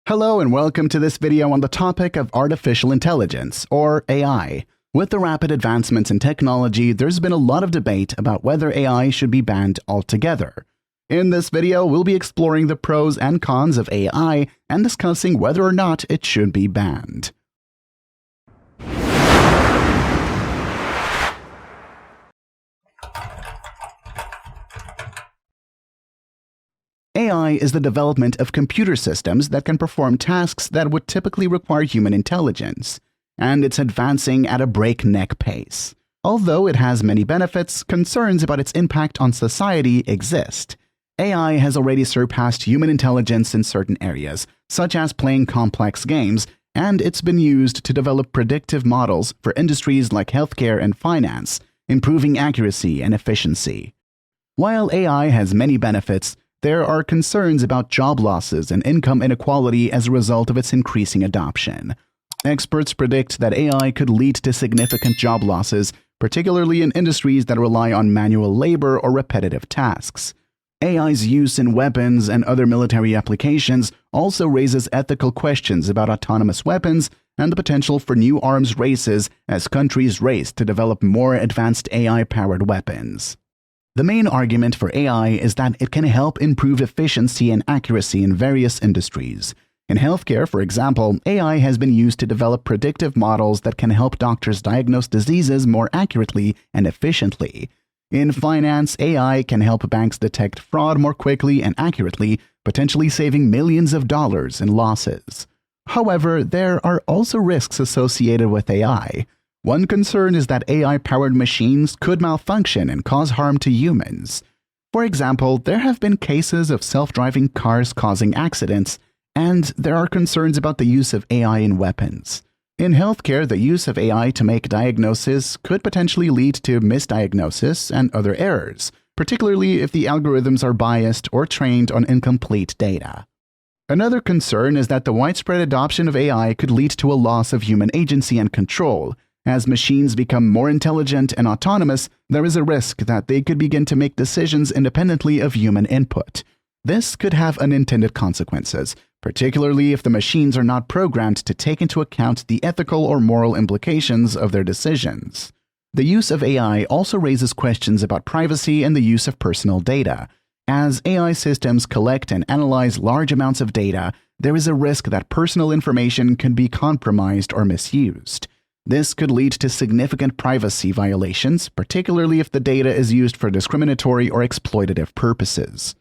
Hello and welcome to this video on the topic of artificial intelligence, or AI. With the rapid advancements in technology, there's been a lot of debate about whether AI should be banned altogether. In this video, we'll be exploring the pros and cons of AI and discussing whether or not it should be banned. AI is the development of computer systems that can perform tasks that would typically require human intelligence, and it's advancing at a breakneck pace. Although it has many benefits, concerns about its impact on society exist. AI has already surpassed human intelligence in certain areas, such as playing complex games, and it's been used to develop predictive models for industries like healthcare and finance, improving accuracy and efficiency. While AI has many benefits, there are concerns about job losses and income inequality as a result of its increasing adoption. Experts predict that AI could lead to significant job losses, particularly in industries that rely on manual labor or repetitive tasks. AI's use in weapons and other military applications also raises ethical questions about autonomous weapons and the potential for new arms races as countries race to develop more advanced AI-powered weapons. The main argument for AI is that it can help improve efficiency and accuracy in various industries. In healthcare, for example, AI has been used to develop predictive models that can help doctors diagnose diseases more accurately and efficiently. In finance, AI can help banks detect fraud more quickly and accurately, potentially saving millions of dollars in losses. However, there are also risks associated with AI. One concern is that AI-powered machines could malfunction and cause harm to humans. For example, there have been cases of self-driving cars causing accidents, and there are concerns about the use of AI in weapons. In healthcare, the use of AI to make diagnoses could potentially lead to misdiagnosis and other errors, particularly if the algorithms are biased or trained on incomplete data. Another concern is that the widespread adoption of AI could lead to a loss of human agency and control. As machines become more intelligent and autonomous, there is a risk that they could begin to make decisions independently of human input. This could have unintended consequences, particularly if the machines are not programmed to take into account the ethical or moral implications of their decisions. The use of AI also raises questions about privacy and the use of personal data. As AI systems collect and analyze large amounts of data, there is a risk that personal information can be compromised or misused. This could lead to significant privacy violations, particularly if the data is used for discriminatory or exploitative purposes.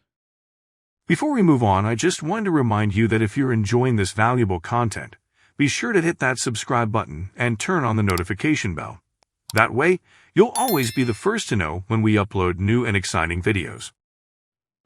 Before we move on, I just wanted to remind you that if you're enjoying this valuable content, be sure to hit that subscribe button and turn on the notification bell. That way, you'll always be the first to know when we upload new and exciting videos.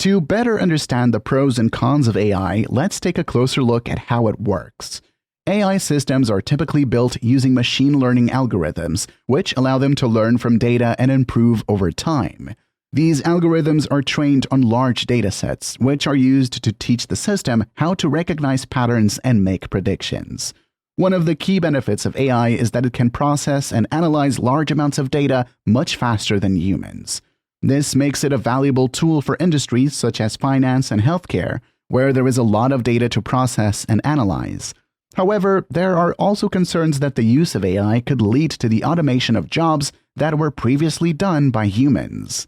To better understand the pros and cons of AI, let's take a closer look at how it works. AI systems are typically built using machine learning algorithms, which allow them to learn from data and improve over time. These algorithms are trained on large datasets, which are used to teach the system how to recognize patterns and make predictions. One of the key benefits of AI is that it can process and analyze large amounts of data much faster than humans. This makes it a valuable tool for industries such as finance and healthcare, where there is a lot of data to process and analyze. However, there are also concerns that the use of AI could lead to the automation of jobs that were previously done by humans.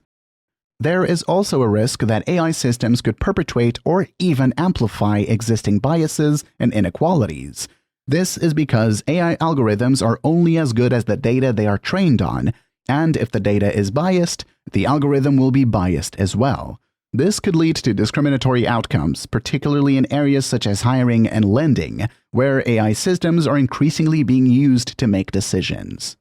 There is also a risk that AI systems could perpetuate or even amplify existing biases and inequalities. This is because AI algorithms are only as good as the data they are trained on, and if the data is biased, the algorithm will be biased as well. This could lead to discriminatory outcomes, particularly in areas such as hiring and lending, where AI systems are increasingly being used to make decisions.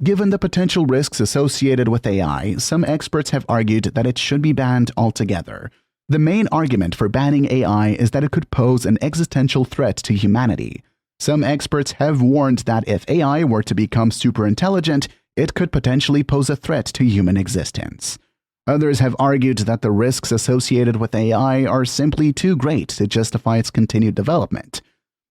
Given the potential risks associated with AI, some experts have argued that it should be banned altogether. The main argument for banning AI is that it could pose an existential threat to humanity. Some experts have warned that if AI were to become superintelligent, it could potentially pose a threat to human existence. Others have argued that the risks associated with AI are simply too great to justify its continued development.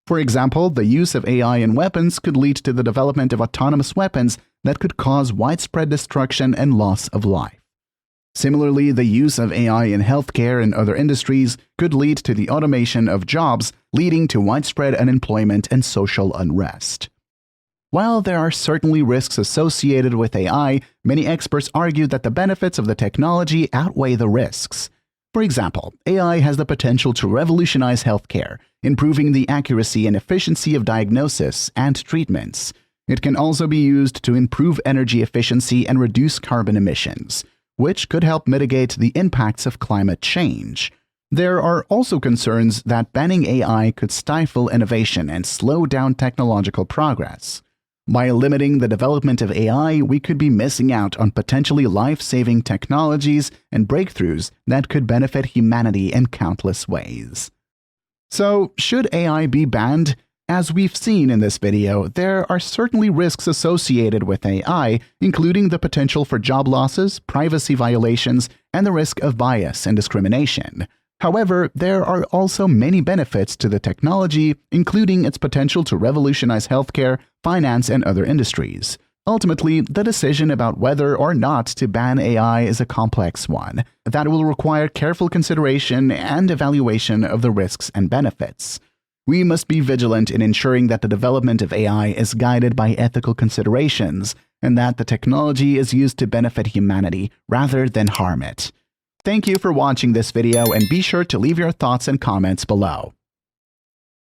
For example, the use of AI in weapons could lead to the development of autonomous weapons that could cause widespread destruction and loss of life. Similarly, the use of AI in healthcare and other industries could lead to the automation of jobs, leading to widespread unemployment and social unrest. While there are certainly risks associated with AI, many experts argue that the benefits of the technology outweigh the risks. For example, AI has the potential to revolutionize healthcare, improving the accuracy and efficiency of diagnosis and treatments. It can also be used to improve energy efficiency and reduce carbon emissions, which could help mitigate the impacts of climate change. There are also concerns that banning AI could stifle innovation and slow down technological progress. By limiting the development of AI, we could be missing out on potentially life-saving technologies and breakthroughs that could benefit humanity in countless ways. So, should AI be banned? As we've seen in this video, there are certainly risks associated with AI, including the potential for job losses, privacy violations, and the risk of bias and discrimination. However, there are also many benefits to the technology, including its potential to revolutionize healthcare, finance, and other industries. Ultimately, the decision about whether or not to ban AI is a complex one that will require careful consideration and evaluation of the risks and benefits. We must be vigilant in ensuring that the development of AI is guided by ethical considerations and that the technology is used to benefit humanity rather than harm it. Thank you for watching this video, and be sure to leave your thoughts and comments below.